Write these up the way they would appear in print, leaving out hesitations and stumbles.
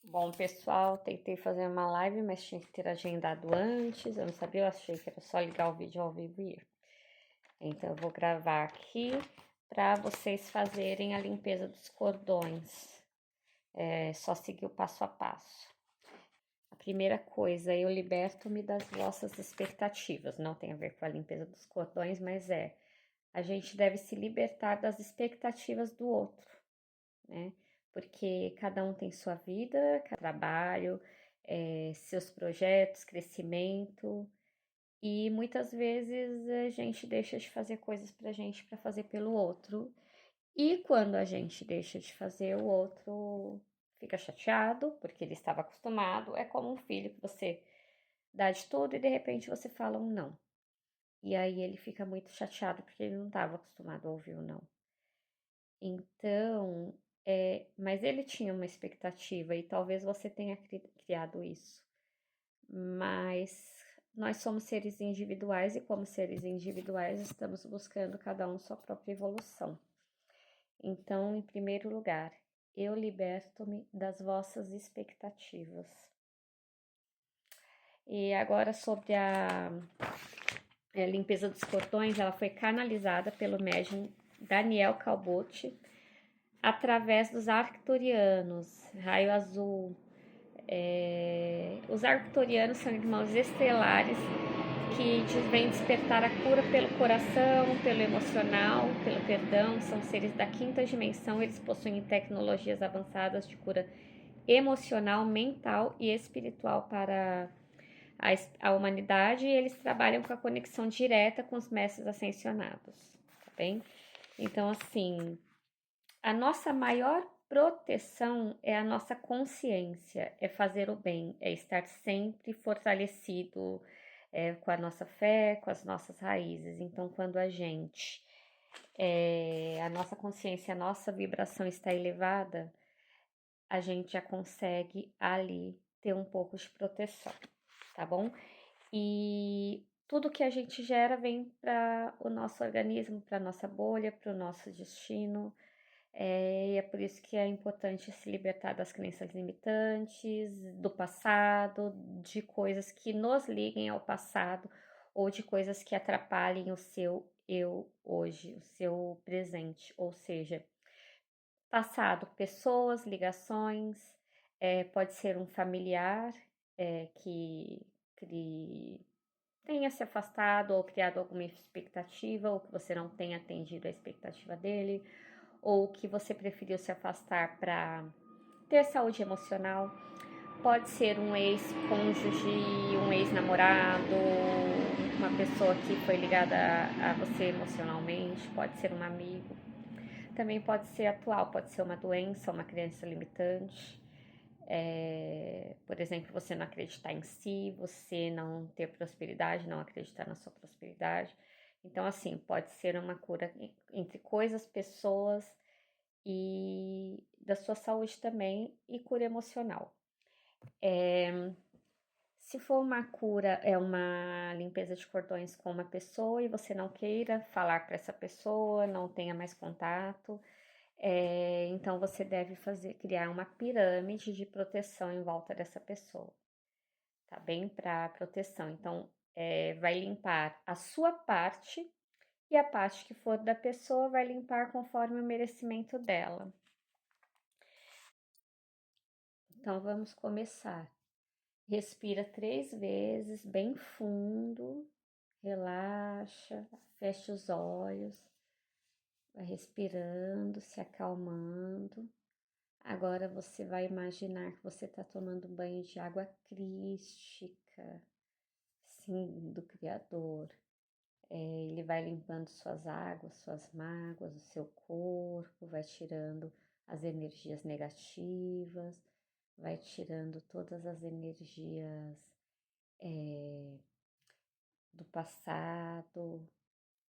Bom, pessoal, tentei fazer uma live, mas tinha que ter agendado antes. Eu não sabia, eu achei que era só ligar o vídeo ao vivo e ir. Então, eu vou gravar aqui para vocês fazerem a limpeza dos cordões. É só seguir o passo a passo. A primeira coisa, eu liberto-me das vossas expectativas. Não tem a ver com a limpeza dos cordões, mas a gente deve se libertar das expectativas do outro, né? Porque cada um tem sua vida, trabalho, seus projetos, crescimento, e muitas vezes a gente deixa de fazer coisas pra gente para fazer pelo outro. E quando a gente deixa de fazer, o outro fica chateado, porque ele estava acostumado. É como um filho que você dá de tudo e de repente você fala um não. E aí ele fica muito chateado porque ele não estava acostumado a ouvir o não. Então, mas ele tinha uma expectativa e talvez você tenha criado isso. Mas nós somos seres individuais e, como seres individuais, estamos buscando cada um sua própria evolução. Então, em primeiro lugar, eu liberto-me das vossas expectativas. E agora sobre a limpeza dos cordões, ela foi canalizada pelo médium Daniel Calbotti através dos arcturianos, raio azul. Os arcturianos são irmãos estelares que vêm despertar a cura pelo coração, pelo emocional, pelo perdão. São seres da quinta dimensão, eles possuem tecnologias avançadas de cura emocional, mental e espiritual para a humanidade, e eles trabalham com a conexão direta com os mestres ascensionados, tá bem? Então, assim, a nossa maior proteção é a nossa consciência, é fazer o bem, é estar sempre fortalecido com a nossa fé, com as nossas raízes. Então, quando a nossa consciência, a nossa vibração está elevada, a gente já consegue ali ter um pouco de proteção, tá bom? E tudo que a gente gera vem para o nosso organismo, para nossa bolha, para o nosso destino. E é por isso que é importante se libertar das crenças limitantes, do passado, de coisas que nos liguem ao passado ou de coisas que atrapalhem o seu eu hoje, o seu presente. Ou seja, passado, pessoas, ligações, pode ser um familiar que tenha se afastado ou criado alguma expectativa, ou que você não tenha atendido a expectativa dele, ou que você preferiu se afastar para ter saúde emocional. Pode ser um ex-cônjuge, um ex-namorado, uma pessoa que foi ligada a você emocionalmente, pode ser um amigo. Também pode ser atual, pode ser uma doença, uma crença limitante. Por exemplo, você não acreditar em si, você não ter prosperidade, não acreditar na sua prosperidade. Então, assim, pode ser uma cura entre coisas, pessoas e da sua saúde também, e cura emocional. Se for uma cura, é uma limpeza de cordões com uma pessoa e você não queira falar para essa pessoa, não tenha mais contato, então você deve criar uma pirâmide de proteção em volta dessa pessoa, tá bem? Para proteção. Então, vai limpar a sua parte e a parte que for da pessoa vai limpar conforme o merecimento dela. Então, vamos começar. Respira 3 vezes, bem fundo, relaxa, fecha os olhos, vai respirando, se acalmando. Agora você vai imaginar que você está tomando banho de água crística, sim, do Criador. Ele vai limpando suas águas, suas mágoas, o seu corpo, vai tirando as energias negativas, vai tirando todas as energias do passado.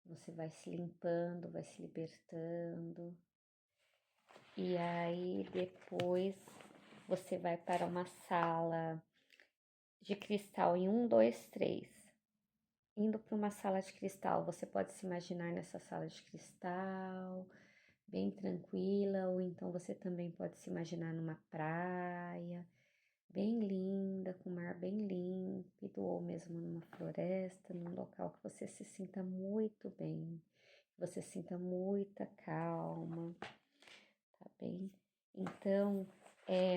Você vai se limpando, vai se libertando. E aí depois você vai para uma sala de cristal em 1, 2, 3. Indo para uma sala de cristal, você pode se imaginar nessa sala de cristal, bem tranquila, ou então você também pode se imaginar numa praia, bem linda, com mar bem límpido, ou mesmo numa floresta, num local que você se sinta muito bem, que você sinta muita calma, tá bem? Então,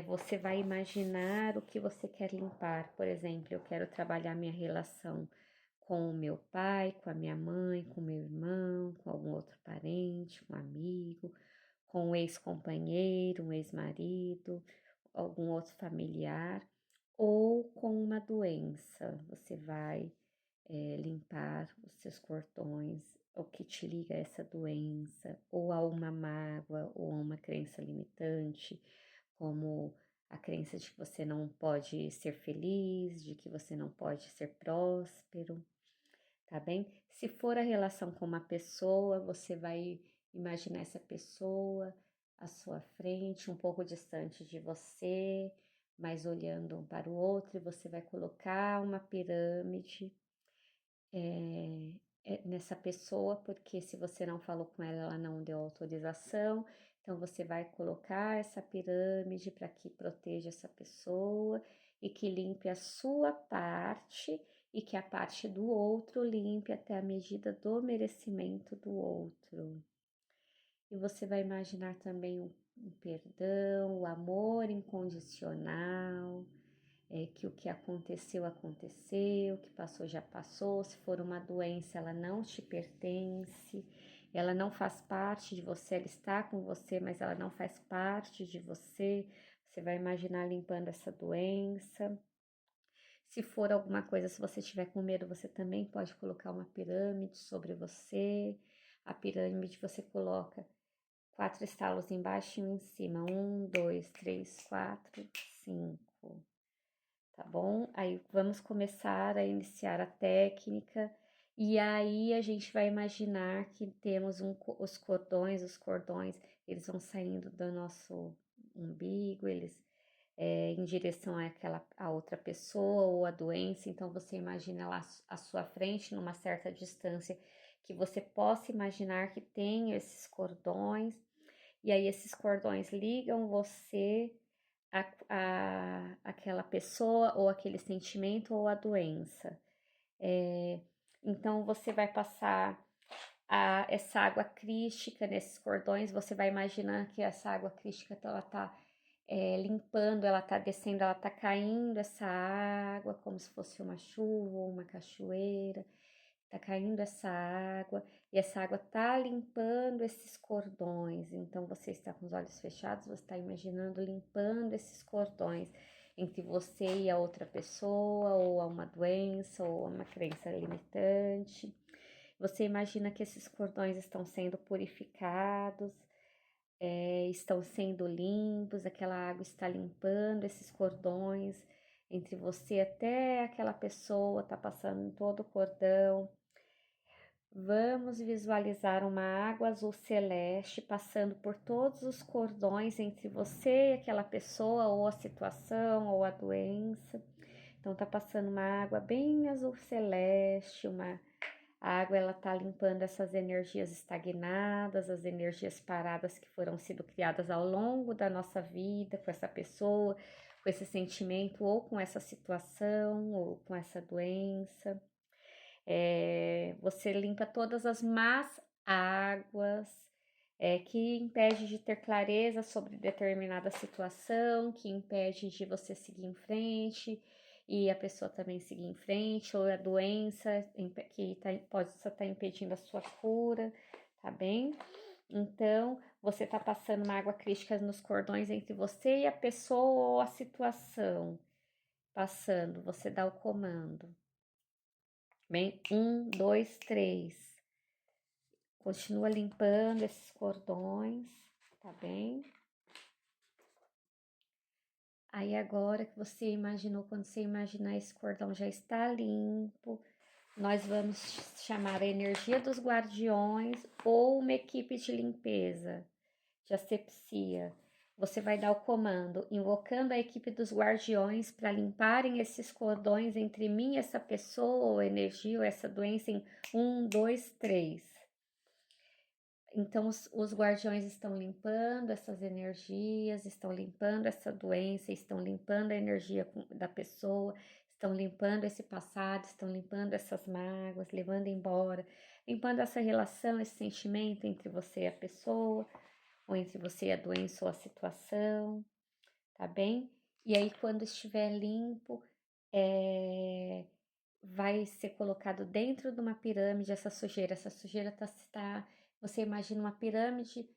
você vai imaginar o que você quer limpar. Por exemplo, eu quero trabalhar minha relação com o meu pai, com a minha mãe, com o meu irmão, com algum outro parente, um amigo, com um ex-companheiro, um ex-marido, algum outro familiar, ou com uma doença. Você vai limpar os seus cordões, o que te liga a essa doença, ou a uma mágoa, ou a uma crença limitante, como a crença de que você não pode ser feliz, de que você não pode ser próspero, tá bem? Se for a relação com uma pessoa, você vai imaginar essa pessoa à sua frente, um pouco distante de você, mas olhando um para o outro, e você vai colocar uma pirâmide nessa pessoa, porque se você não falou com ela, ela não deu autorização. Então, você vai colocar essa pirâmide para que proteja essa pessoa e que limpe a sua parte e que a parte do outro limpe até a medida do merecimento do outro. E você vai imaginar também um perdão, o amor incondicional, que o que aconteceu, aconteceu, o que passou, já passou. Se for uma doença, ela não te pertence, ela não faz parte de você, ela está com você, mas ela não faz parte de você. Você vai imaginar limpando essa doença. Se for alguma coisa, se você estiver com medo, você também pode colocar uma pirâmide sobre você. A pirâmide você coloca 4 estalos embaixo e um em cima. 1, 2, 3, 4, 5. Tá bom? Aí vamos começar a iniciar a técnica. E aí a gente vai imaginar que temos os cordões, eles vão saindo do nosso umbigo, eles em direção a outra pessoa ou a doença. Então você imagina lá à sua frente, numa certa distância, que você possa imaginar que tem esses cordões, e aí esses cordões ligam você aquela pessoa ou aquele sentimento ou a doença. Então você vai passar essa água crística nesses cordões, você vai imaginar que essa água crística ela tá limpando, ela tá descendo, ela tá caindo essa água como se fosse uma chuva ou uma cachoeira. Tá caindo essa água e essa água tá limpando esses cordões. Então você está com os olhos fechados, você está imaginando limpando esses cordões entre você e a outra pessoa, ou a uma doença, ou a uma crença limitante. Você imagina que esses cordões estão sendo purificados, estão sendo limpos, aquela água está limpando esses cordões entre você até aquela pessoa, tá passando em todo o cordão. Vamos visualizar uma água azul celeste passando por todos os cordões entre você e aquela pessoa, ou a situação, ou a doença. Então tá passando uma água bem azul celeste, a água ela tá limpando essas energias estagnadas, as energias paradas que foram sendo criadas ao longo da nossa vida com essa pessoa, com esse sentimento, ou com essa situação, ou com essa doença. Você limpa todas as más águas, que impede de ter clareza sobre determinada situação, que impede de você seguir em frente e a pessoa também seguir em frente, ou a doença que pode estar impedindo a sua cura, tá bem? Então, você tá passando uma água crística nos cordões entre você e a pessoa ou a situação. Passando, você dá o comando. Bem, 1, 2, 3. Continua limpando esses cordões, tá bem? Aí agora que você imaginou, quando você imaginar esse cordão já está limpo, nós vamos chamar a energia dos guardiões ou uma equipe de limpeza, de asepsia. Você vai dar o comando, invocando a equipe dos guardiões para limparem esses cordões entre mim e essa pessoa, ou energia, ou essa doença em 1, 2, 3. Então, os guardiões estão limpando essas energias, estão limpando essa doença, estão limpando a energia da pessoa, estão limpando esse passado, estão limpando essas mágoas, levando embora, limpando essa relação, esse sentimento entre você e a pessoa, ou entre você e a doença ou a situação, tá bem? E aí, quando estiver limpo, vai ser colocado dentro de uma pirâmide essa sujeira. Essa sujeira você imagina uma pirâmide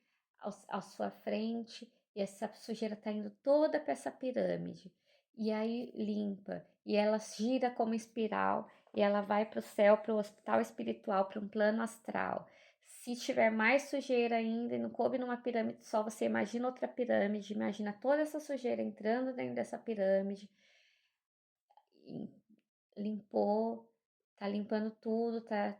à sua frente e essa sujeira está indo toda para essa pirâmide. E aí limpa, e ela gira como espiral e ela vai para o céu, para o hospital espiritual, para um plano astral. Se tiver mais sujeira ainda e não coube numa pirâmide só, você imagina outra pirâmide, imagina toda essa sujeira entrando dentro dessa pirâmide, limpou, tá limpando tudo, tá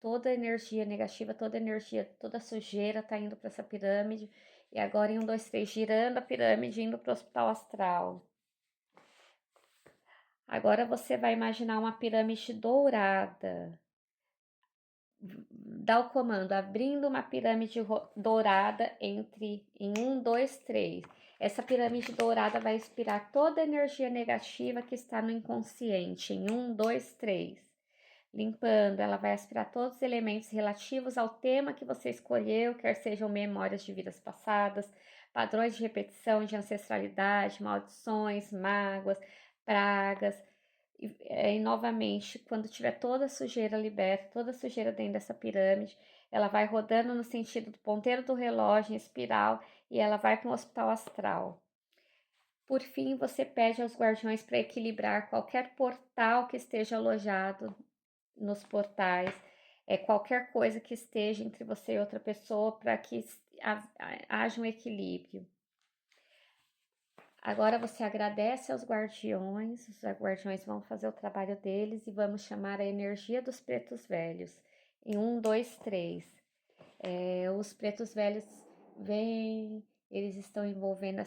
toda a energia negativa, toda a energia, toda a sujeira tá indo para essa pirâmide. E agora em 1, 2, 3, girando a pirâmide, indo para o hospital astral. Agora você vai imaginar uma pirâmide dourada. Dá o comando, abrindo uma pirâmide dourada em 1, 2, 3. Essa pirâmide dourada vai expirar toda a energia negativa que está no inconsciente. Em 1, 2, 3. Limpando, ela vai aspirar todos os elementos relativos ao tema que você escolheu, quer sejam memórias de vidas passadas, padrões de repetição, de ancestralidade, maldições, mágoas, pragas. E novamente, quando tiver toda a sujeira liberta, toda a sujeira dentro dessa pirâmide, ela vai rodando no sentido do ponteiro do relógio, em espiral, e ela vai para um hospital astral. Por fim, você pede aos guardiões para equilibrar qualquer portal que esteja alojado nos portais, qualquer coisa que esteja entre você e outra pessoa, para que haja um equilíbrio. Agora você agradece aos guardiões, os guardiões vão fazer o trabalho deles e vamos chamar a energia dos pretos velhos. Em 1, 2, 3. Os pretos velhos vêm, eles estão envolvendo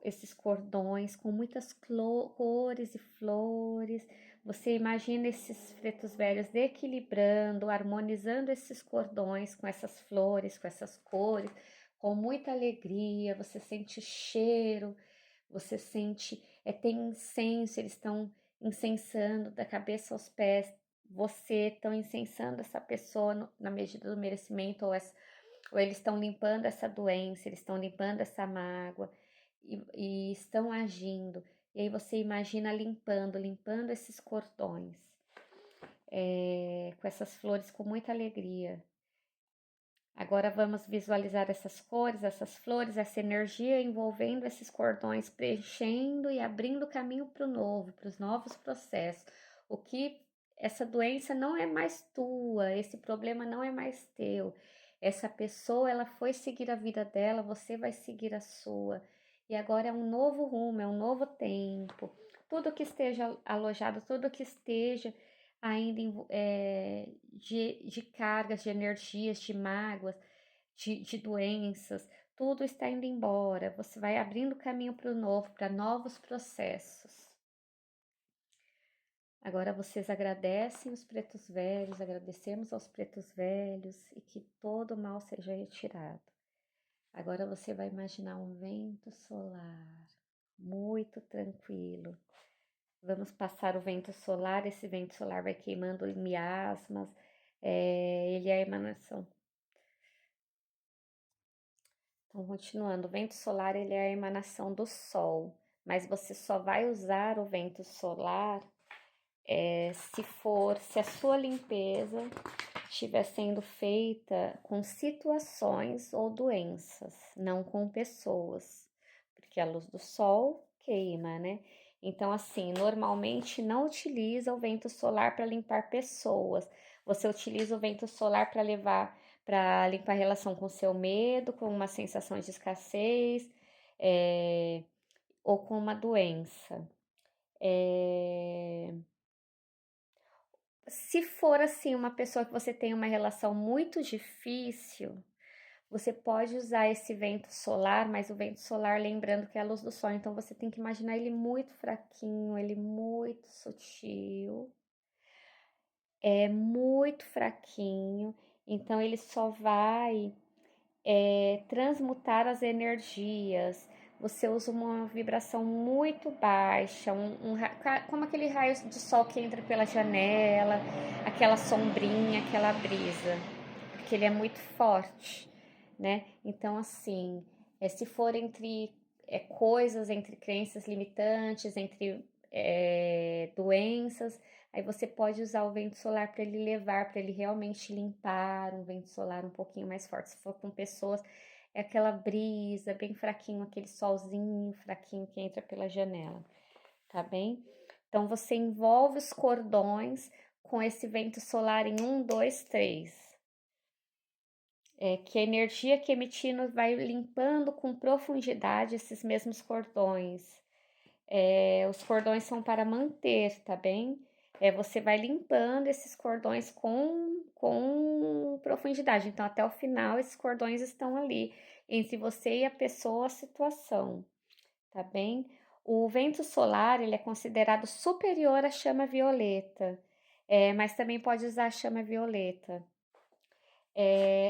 esses cordões com muitas cores e flores. Você imagina esses pretos velhos equilibrando, harmonizando esses cordões com essas flores, com essas cores, com muita alegria. Você sente o cheiro, você sente, tem incenso, eles estão incensando da cabeça aos pés. Você estão incensando essa pessoa na medida do merecimento, ou eles estão limpando essa doença, eles estão limpando essa mágoa e estão agindo. E aí você imagina limpando esses cordões, com essas flores com muita alegria. Agora vamos visualizar essas cores, essas flores, essa energia envolvendo esses cordões, preenchendo e abrindo caminho para o novo, para os novos processos. O que essa doença não é mais tua, esse problema não é mais teu. Essa pessoa, ela foi seguir a vida dela, você vai seguir a sua. E agora é um novo rumo, é um novo tempo. Tudo que esteja alojado, tudo que esteja ainda de cargas, de energias, de mágoas, de doenças, tudo está indo embora. Você vai abrindo caminho para o novo, para novos processos. Agora vocês agradecem os pretos velhos, agradecemos aos pretos velhos e que todo o mal seja retirado. Agora você vai imaginar um vento solar, muito tranquilo. Vamos passar o vento solar, esse vento solar vai queimando miasmas, ele é a emanação. Então, continuando, o vento solar ele é a emanação do sol, mas você só vai usar o vento solar se a sua limpeza estiver sendo feita com situações ou doenças, não com pessoas, porque a luz do sol queima, né? Então, assim, normalmente não utiliza o vento solar para limpar pessoas. Você utiliza o vento solar para limpar a relação com seu medo, com uma sensação de escassez, ou com uma doença. Se for assim, uma pessoa que você tem uma relação muito difícil, você pode usar esse vento solar, mas o vento solar, lembrando que é a luz do sol, então você tem que imaginar ele muito fraquinho, ele muito sutil, muito fraquinho, então ele só vai transmutar as energias. Você usa uma vibração muito baixa, como aquele raio de sol que entra pela janela, aquela sombrinha, aquela brisa, porque ele é muito forte, né? Então, assim, se for entre coisas, entre crenças limitantes, entre doenças, aí você pode usar o vento solar para ele levar, para ele realmente limpar, um vento solar um pouquinho mais forte. Se for com pessoas, é aquela brisa bem fraquinho, aquele solzinho fraquinho que entra pela janela, tá bem? Então você envolve os cordões com esse vento solar em 1, 2, 3. Que a energia que emitindo vai limpando com profundidade esses mesmos cordões. Os cordões são para manter, tá bem? Você vai limpando esses cordões com profundidade. Então, até o final, esses cordões estão ali, entre você e a pessoa, a situação, tá bem? O vento solar, ele é considerado superior à chama violeta, mas também pode usar a chama violeta.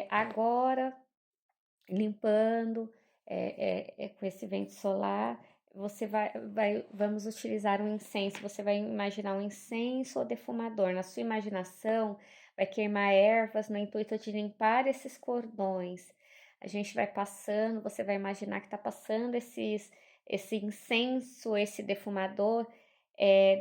Agora, limpando com esse vento solar, você vamos utilizar um incenso. Você vai imaginar um incenso ou defumador. Na sua imaginação, vai queimar ervas no intuito de limpar esses cordões. A gente vai passando, você vai imaginar que está passando esse incenso, esse defumador,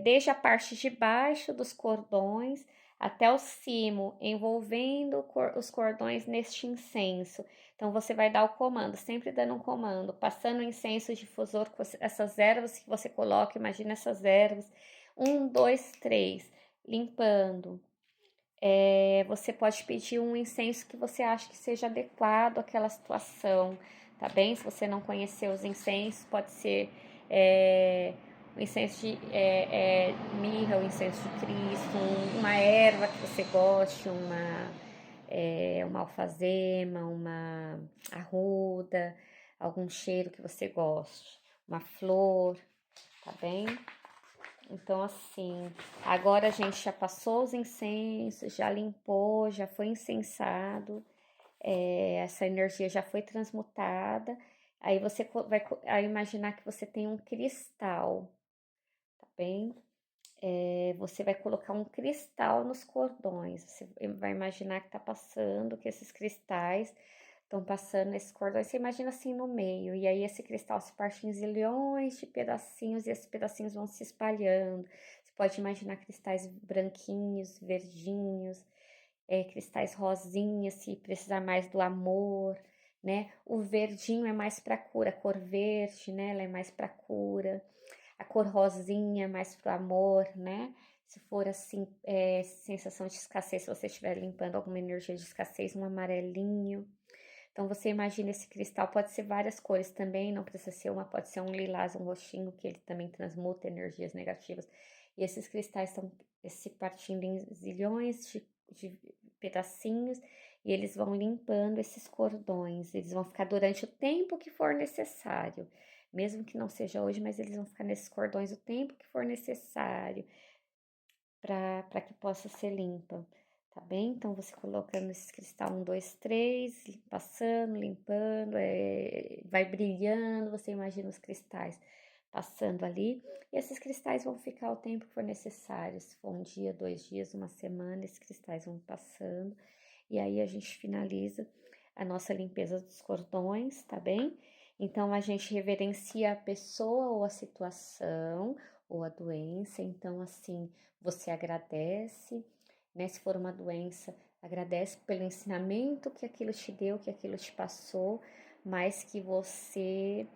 desde a parte de baixo dos cordões até o cimo, envolvendo os cordões neste incenso. Então, você vai dar o comando, sempre dando um comando, passando o incenso difusor com essas ervas que você coloca, imagina essas ervas. 1, 2, 3, limpando. Você pode pedir um incenso que você acha que seja adequado àquela situação, tá bem? Se você não conhecer os incensos, pode ser o incenso de mirra, o incenso de Cristo, uma erva que você goste, uma alfazema, uma arruda, algum cheiro que você goste, uma flor, tá bem? Então, assim, agora a gente já passou os incensos, já limpou, já foi incensado, essa energia já foi transmutada. Aí você vai imaginar que você tem um cristal, tá bem? Você vai colocar um cristal nos cordões. Você vai imaginar que tá passando, que esses cristais estão passando nesses cordões. Você imagina assim no meio, e aí esse cristal se parte em zilhões de pedacinhos, e esses pedacinhos vão se espalhando. Você pode imaginar cristais branquinhos, verdinhos, cristais rosinhas, se precisar mais do amor, né? O verdinho é mais para cura, a cor verde, né? Ela é mais para cura. A cor rosinha, mais pro amor, né? Se for assim, sensação de escassez, se você estiver limpando alguma energia de escassez, um amarelinho. Então, você imagina esse cristal, pode ser várias cores também, não precisa ser uma, pode ser um lilás, um roxinho, que ele também transmuta energias negativas. E esses cristais estão se partindo em zilhões de pedacinhos e eles vão limpando esses cordões. Eles vão ficar durante o tempo que for necessário, mesmo que não seja hoje, mas eles vão ficar nesses cordões o tempo que for necessário para que possa ser limpa, tá bem? Então, você colocando esse cristal 1, 2, 3, passando, limpando, vai brilhando, você imagina os cristais passando ali, e esses cristais vão ficar o tempo que for necessário, se for um dia, 2 dias, uma semana, esses cristais vão passando, e aí a gente finaliza a nossa limpeza dos cordões, tá bem? Então, a gente reverencia a pessoa ou a situação ou a doença, então, assim, você agradece, né? Se for uma doença, agradece pelo ensinamento que aquilo te deu, que aquilo te passou, mas que você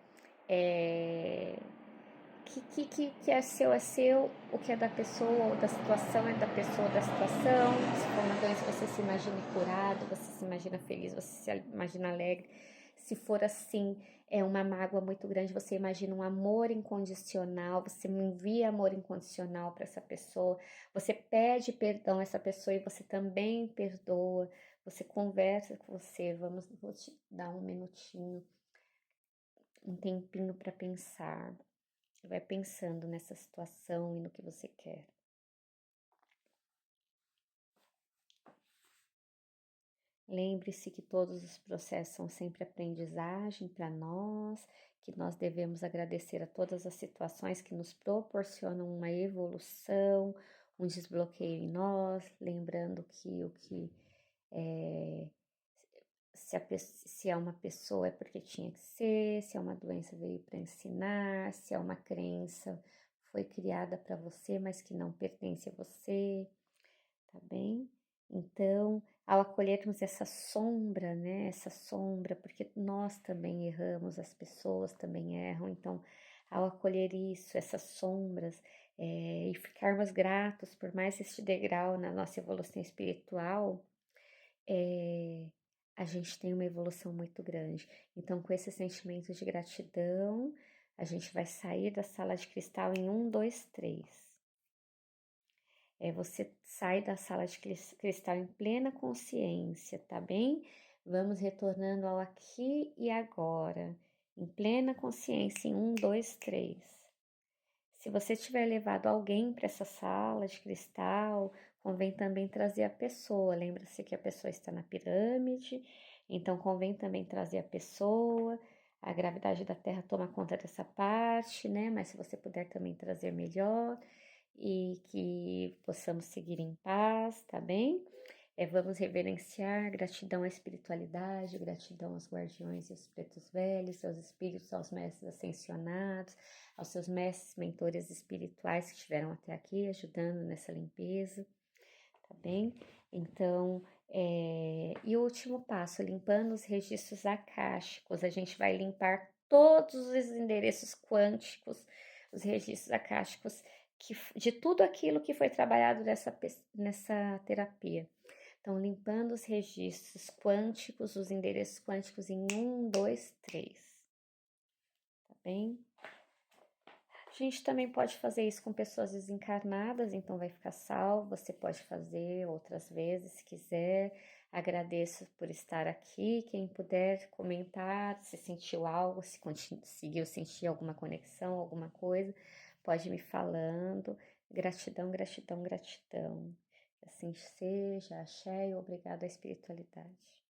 que é seu, o que é da pessoa ou da situação é da pessoa ou da situação. Se for uma doença, você se imagina curado, você se imagina feliz, você se imagina alegre. Se for assim, é uma mágoa muito grande, você imagina um amor incondicional, você envia amor incondicional para essa pessoa, você pede perdão a essa pessoa e você também perdoa, você conversa com você. Vou te dar um minutinho, um tempinho para pensar. Vai pensando nessa situação e no que você quer. Lembre-se que todos os processos são sempre aprendizagem para nós, que nós devemos agradecer a todas as situações que nos proporcionam uma evolução, um desbloqueio em nós, lembrando que o que é, se é uma pessoa é porque tinha que ser, se é uma doença veio para ensinar, se é uma crença foi criada para você, mas que não pertence a você, tá bem? Então, ao acolhermos essa sombra, né? Essa sombra, porque nós também erramos, as pessoas também erram, então, ao acolher isso, essas sombras, e ficarmos gratos por mais este degrau na nossa evolução espiritual, é, a gente tem uma evolução muito grande. Então, com esse sentimento de gratidão, a gente vai sair da sala de cristal em 1, 2, 3. Você sai da sala de cristal em plena consciência, tá bem? Vamos retornando ao aqui e agora, em plena consciência, em 1, 2, 3. Se você tiver levado alguém para essa sala de cristal, convém também trazer a pessoa. Lembra-se que a pessoa está na pirâmide, então convém também trazer a pessoa. A gravidade da Terra toma conta dessa parte, né? Mas se você puder também trazer melhor e que possamos seguir em paz, tá bem? Vamos reverenciar, gratidão à espiritualidade, gratidão aos guardiões e aos pretos velhos, aos espíritos, aos mestres ascensionados, aos seus mestres, mentores espirituais que estiveram até aqui ajudando nessa limpeza, tá bem? Então, e o último passo, limpando os registros akáshicos, a gente vai limpar todos os endereços quânticos, os registros akáshicos, de tudo aquilo que foi trabalhado nessa terapia. Então, limpando os registros quânticos, os endereços quânticos em 1, 2, 3. Tá bem? A gente também pode fazer isso com pessoas desencarnadas, então vai ficar salvo. Você pode fazer outras vezes se quiser. Agradeço por estar aqui. Quem puder comentar, se sentiu algo, se conseguiu sentir alguma conexão, alguma coisa, pode me falando. Gratidão, gratidão, gratidão. Assim seja, axé e obrigado à espiritualidade.